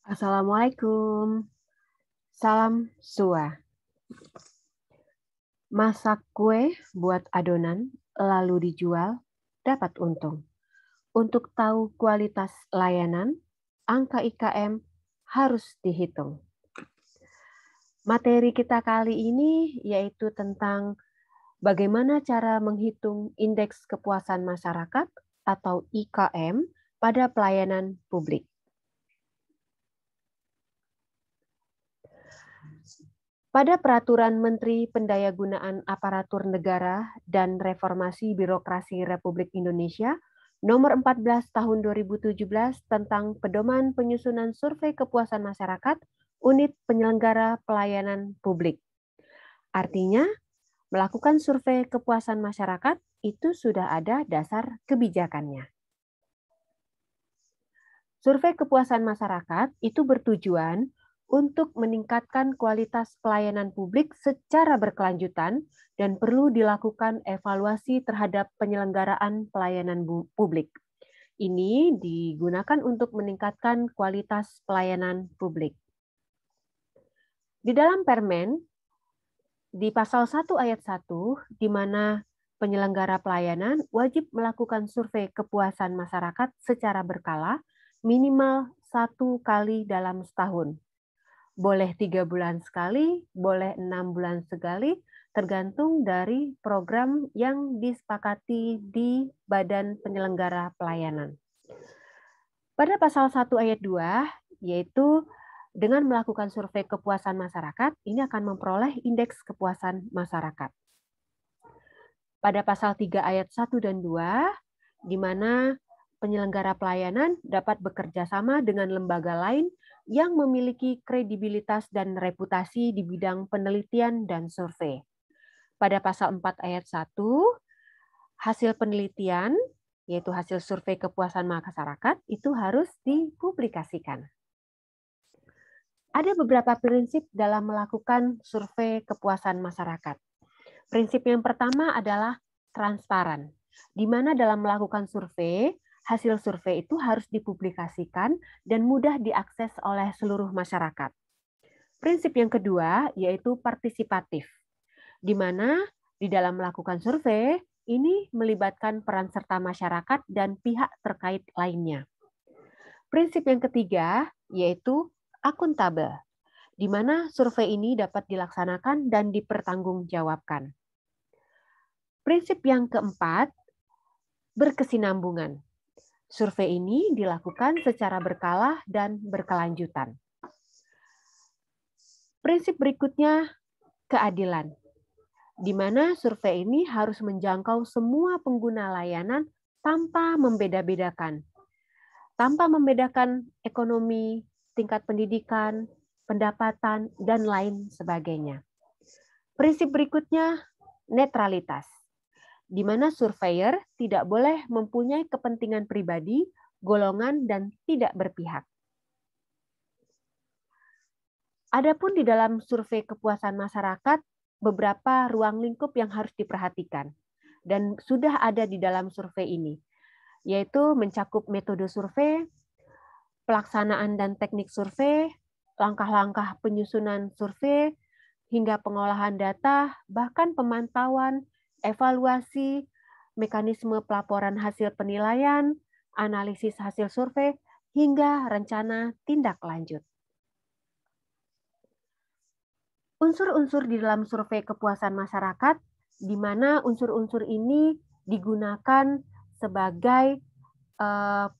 Assalamualaikum. Salam SUA. Masak kue buat adonan, lalu dijual, dapat untung. Untuk tahu kualitas layanan, angka IKM harus dihitung. Materi kita kali ini yaitu tentang bagaimana cara menghitung indeks kepuasan masyarakat atau IKM pada pelayanan publik. Pada Peraturan Menteri Pendayagunaan Aparatur Negara dan Reformasi Birokrasi Republik Indonesia Nomor 14 Tahun 2017 tentang Pedoman Penyusunan Survei Kepuasan Masyarakat Unit Penyelenggara Pelayanan Publik. Artinya, melakukan survei kepuasan masyarakat itu sudah ada dasar kebijakannya. Survei kepuasan masyarakat itu bertujuan untuk meningkatkan kualitas pelayanan publik secara berkelanjutan dan perlu dilakukan evaluasi terhadap penyelenggaraan pelayanan publik. Ini digunakan untuk meningkatkan kualitas pelayanan publik. Di dalam Permen, di pasal 1 ayat 1, di mana penyelenggara pelayanan wajib melakukan survei kepuasan masyarakat secara berkala minimal 1 kali dalam setahun. Boleh 3 bulan sekali, boleh 6 bulan sekali, tergantung dari program yang disepakati di Badan Penyelenggara Pelayanan. Pada pasal 1 ayat 2, yaitu dengan melakukan survei kepuasan masyarakat, ini akan memperoleh indeks kepuasan masyarakat. Pada pasal 3 ayat 1 dan 2, di mana penyelenggara pelayanan dapat bekerja sama dengan lembaga lain yang memiliki kredibilitas dan reputasi di bidang penelitian dan survei. Pada pasal 4 ayat 1, hasil penelitian, yaitu hasil survei kepuasan masyarakat, itu harus dipublikasikan. Ada beberapa prinsip dalam melakukan survei kepuasan masyarakat. Prinsip yang pertama adalah transparan, di mana dalam melakukan survei, hasil survei itu harus dipublikasikan dan mudah diakses oleh seluruh masyarakat. Prinsip yang kedua yaitu partisipatif, di mana di dalam melakukan survei ini melibatkan peran serta masyarakat dan pihak terkait lainnya. Prinsip yang ketiga yaitu akuntabel, di mana survei ini dapat dilaksanakan dan dipertanggungjawabkan. Prinsip yang keempat, berkesinambungan. Survei ini dilakukan secara berkala dan berkelanjutan. Prinsip berikutnya, keadilan, di mana survei ini harus menjangkau semua pengguna layanan tanpa membeda-bedakan. Tanpa membedakan ekonomi, tingkat pendidikan, pendapatan, dan lain sebagainya. Prinsip berikutnya, netralitas, di mana surveyor tidak boleh mempunyai kepentingan pribadi, golongan, dan tidak berpihak. Adapun di dalam survei kepuasan masyarakat, beberapa ruang lingkup yang harus diperhatikan dan sudah ada di dalam survei ini, yaitu mencakup metode survei, pelaksanaan dan teknik survei, langkah-langkah penyusunan survei, hingga pengolahan data, bahkan pemantauan, evaluasi, mekanisme pelaporan hasil penilaian, analisis hasil survei, hingga rencana tindak lanjut. Unsur-unsur di dalam survei kepuasan masyarakat, di mana unsur-unsur ini digunakan sebagai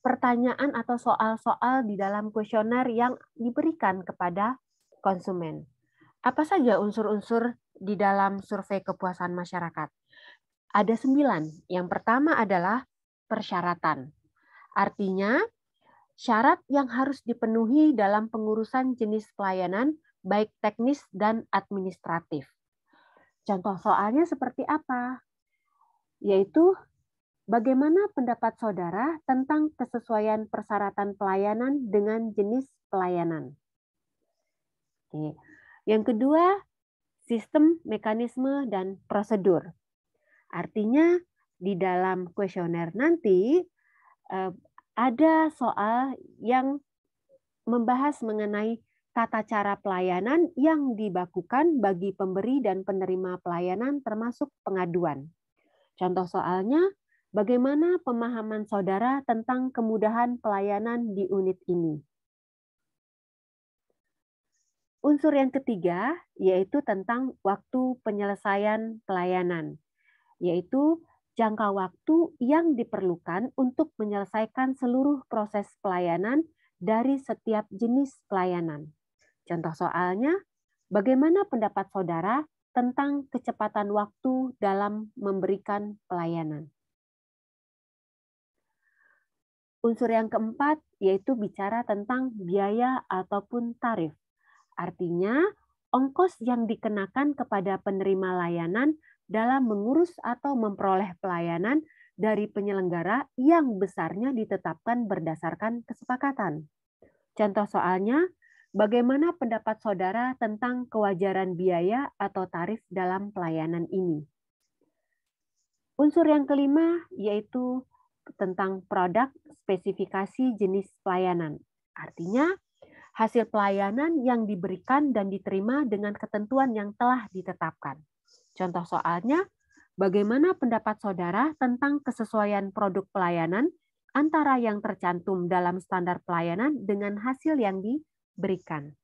pertanyaan atau soal-soal di dalam kuesioner yang diberikan kepada konsumen. Apa saja unsur-unsur di dalam survei kepuasan masyarakat? Ada 9. Yang pertama adalah persyaratan. Artinya, syarat yang harus dipenuhi dalam pengurusan jenis pelayanan, baik teknis dan administratif. Contoh soalnya seperti apa? Yaitu, bagaimana pendapat saudara tentang kesesuaian persyaratan pelayanan dengan jenis pelayanan? Oke. Yang kedua, sistem, mekanisme, dan prosedur. Artinya, di dalam kuesioner nanti ada soal yang membahas mengenai tata cara pelayanan yang dibakukan bagi pemberi dan penerima pelayanan termasuk pengaduan. Contoh soalnya, bagaimana pemahaman saudara tentang kemudahan pelayanan di unit ini? Unsur yang ketiga yaitu tentang waktu penyelesaian pelayanan, yaitu jangka waktu yang diperlukan untuk menyelesaikan seluruh proses pelayanan dari setiap jenis pelayanan. Contoh soalnya, bagaimana pendapat saudara tentang kecepatan waktu dalam memberikan pelayanan? Unsur yang keempat yaitu bicara tentang biaya ataupun tarif. Artinya, ongkos yang dikenakan kepada penerima layanan dalam mengurus atau memperoleh pelayanan dari penyelenggara yang besarnya ditetapkan berdasarkan kesepakatan. Contoh soalnya, bagaimana pendapat saudara tentang kewajaran biaya atau tarif dalam pelayanan ini? Unsur yang kelima yaitu tentang produk spesifikasi jenis pelayanan. Artinya, hasil pelayanan yang diberikan dan diterima dengan ketentuan yang telah ditetapkan. Contoh soalnya, bagaimana pendapat saudara tentang kesesuaian produk pelayanan antara yang tercantum dalam standar pelayanan dengan hasil yang diberikan.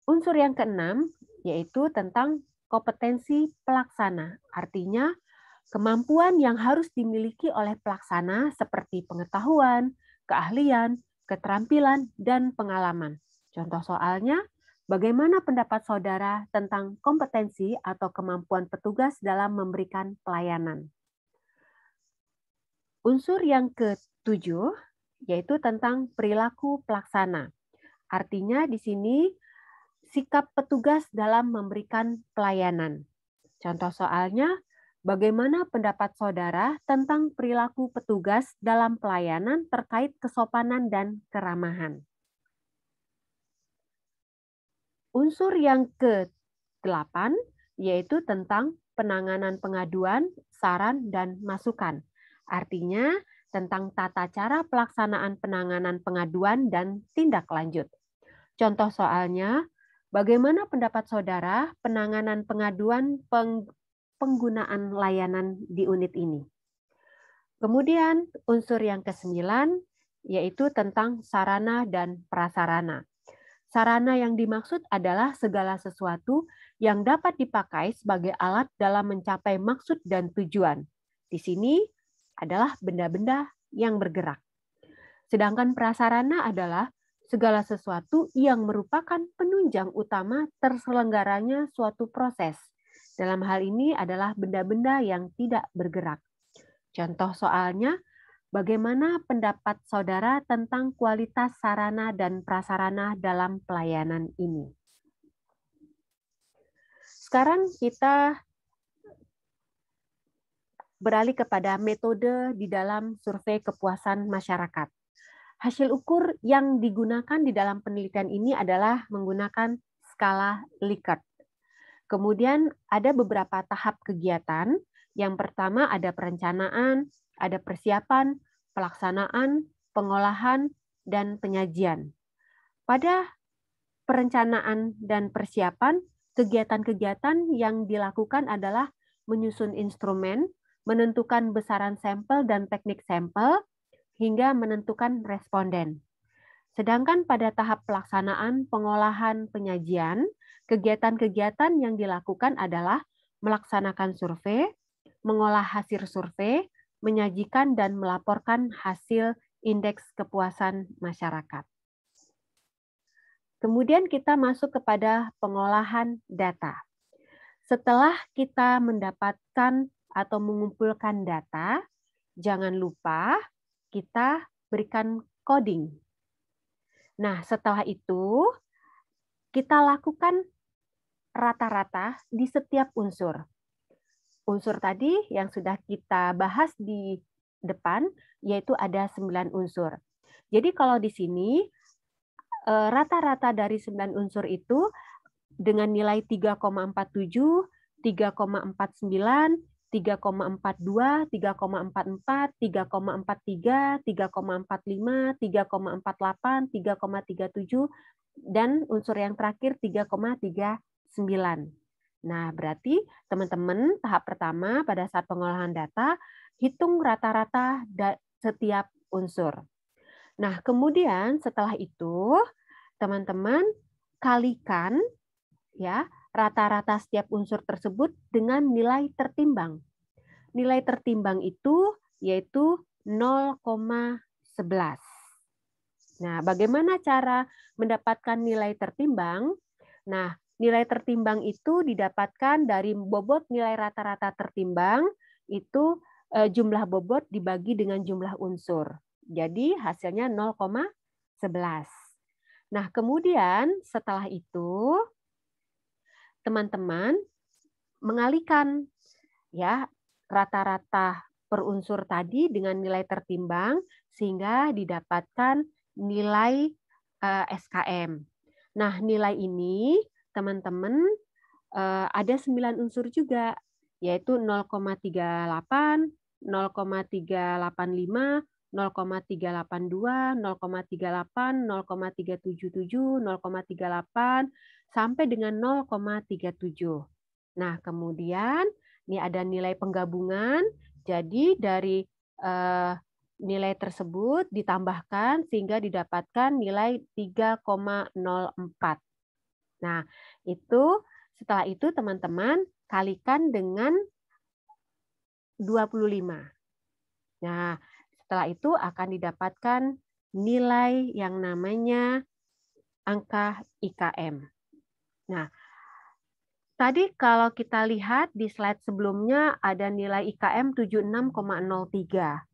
Unsur yang keenam yaitu tentang kompetensi pelaksana. Artinya, kemampuan yang harus dimiliki oleh pelaksana seperti pengetahuan, keahlian, keterampilan, dan pengalaman. Contoh soalnya, bagaimana pendapat saudara tentang kompetensi atau kemampuan petugas dalam memberikan pelayanan? Unsur yang ketujuh yaitu tentang perilaku pelaksana. Artinya di sini sikap petugas dalam memberikan pelayanan. Contoh soalnya, bagaimana pendapat saudara tentang perilaku petugas dalam pelayanan terkait kesopanan dan keramahan? Unsur yang ke-8 yaitu tentang penanganan pengaduan, saran, dan masukan. Artinya tentang tata cara pelaksanaan penanganan pengaduan dan tindak lanjut. Contoh soalnya, bagaimana pendapat saudara penanganan pengaduan penggunaan layanan di unit ini? Kemudian unsur yang ke-9 yaitu tentang sarana dan prasarana. Sarana yang dimaksud adalah segala sesuatu yang dapat dipakai sebagai alat dalam mencapai maksud dan tujuan. Di sini adalah benda-benda yang bergerak. Sedangkan prasarana adalah segala sesuatu yang merupakan penunjang utama terselenggaranya suatu proses. Dalam hal ini adalah benda-benda yang tidak bergerak. Contoh soalnya, bagaimana pendapat saudara tentang kualitas sarana dan prasarana dalam pelayanan ini? Sekarang kita beralih kepada metode di dalam survei kepuasan masyarakat. Hasil ukur yang digunakan di dalam penelitian ini adalah menggunakan skala Likert. Kemudian ada beberapa tahap kegiatan. Yang pertama ada perencanaan, ada persiapan, pelaksanaan, pengolahan, dan penyajian. Pada perencanaan dan persiapan, kegiatan-kegiatan yang dilakukan adalah menyusun instrumen, menentukan besaran sampel dan teknik sampel, hingga menentukan responden. Sedangkan pada tahap pelaksanaan, pengolahan, penyajian, kegiatan-kegiatan yang dilakukan adalah melaksanakan survei, mengolah hasil survei, menyajikan dan melaporkan hasil indeks kepuasan masyarakat. Kemudian kita masuk kepada pengolahan data. Setelah kita mendapatkan atau mengumpulkan data, jangan lupa kita berikan coding. Nah, setelah itu kita lakukan rata-rata di setiap unsur. Unsur tadi yang sudah kita bahas di depan, yaitu ada 9 unsur. Jadi kalau di sini, rata-rata dari 9 unsur itu dengan nilai 3,47, 3,49, 3,42, 3,44, 3,43, 3,45, 3,48, 3,37, dan unsur yang terakhir 3,39. Nah, berarti teman-teman tahap pertama pada saat pengolahan data, hitung rata-rata setiap unsur. Nah, kemudian setelah itu, teman-teman kalikan ya rata-rata setiap unsur tersebut dengan nilai tertimbang. Nilai tertimbang itu yaitu 0,11. Nah, bagaimana cara mendapatkan nilai tertimbang? Nah, nilai tertimbang itu didapatkan dari bobot nilai rata-rata tertimbang, itu jumlah bobot dibagi dengan jumlah unsur. Jadi hasilnya 0,11. Nah, kemudian setelah itu teman-teman mengalihkan ya rata-rata per unsur tadi dengan nilai tertimbang sehingga didapatkan nilai SKM. Nah, nilai ini teman-teman ada 9 unsur juga, yaitu 0,38, 0,385, 0,382, 0,38, 0,377, 0,38, sampai dengan 0,37. Nah, kemudian ini ada nilai penggabungan, jadi dari nilai tersebut ditambahkan sehingga didapatkan nilai 3,04. Nah, setelah itu teman-teman kalikan dengan 25. Nah, setelah itu akan didapatkan nilai yang namanya angka IKM. Nah, tadi kalau kita lihat di slide sebelumnya ada nilai IKM 76,03.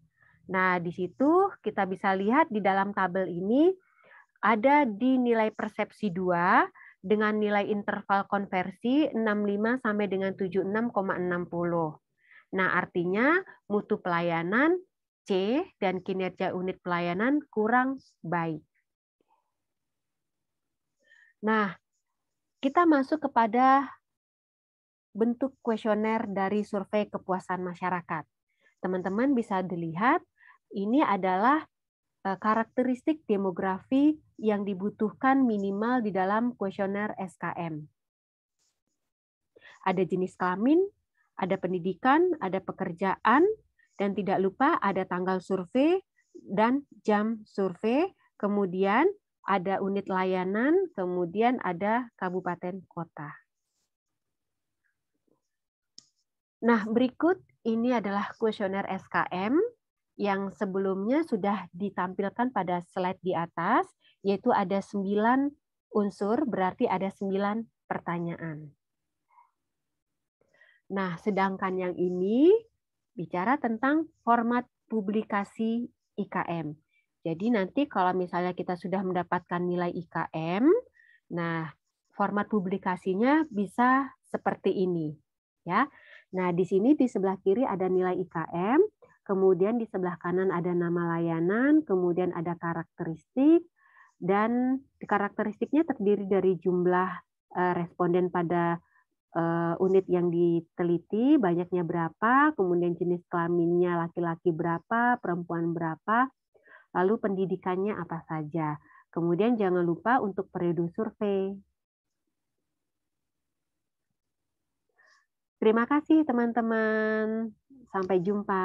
Nah, di situ kita bisa lihat di dalam tabel ini ada di nilai persepsi 2 dengan nilai interval konversi 65 sampai dengan 76,60. Nah, artinya mutu pelayanan C dan kinerja unit pelayanan kurang baik. Nah, kita masuk kepada bentuk kuesioner dari survei kepuasan masyarakat. Teman-teman bisa dilihat, ini adalah karakteristik demografi yang dibutuhkan minimal di dalam kuesioner SKM. Ada jenis kelamin, ada pendidikan, ada pekerjaan, dan tidak lupa ada tanggal survei dan jam survei, kemudian ada unit layanan, kemudian ada kabupaten kota. Nah, berikut ini adalah kuesioner SKM yang sebelumnya sudah ditampilkan pada slide di atas, yaitu ada 9 unsur, berarti ada 9 pertanyaan. Nah, sedangkan yang ini bicara tentang format publikasi IKM. Jadi nanti kalau misalnya kita sudah mendapatkan nilai IKM, nah format publikasinya bisa seperti ini, ya. Nah, di sini di sebelah kiri ada nilai IKM, kemudian di sebelah kanan ada nama layanan, kemudian ada karakteristik, dan karakteristiknya terdiri dari jumlah responden pada unit yang diteliti, banyaknya berapa, kemudian jenis kelaminnya laki-laki berapa, perempuan berapa, lalu pendidikannya apa saja. Kemudian jangan lupa untuk periode survei. Terima kasih teman-teman. Sampai jumpa.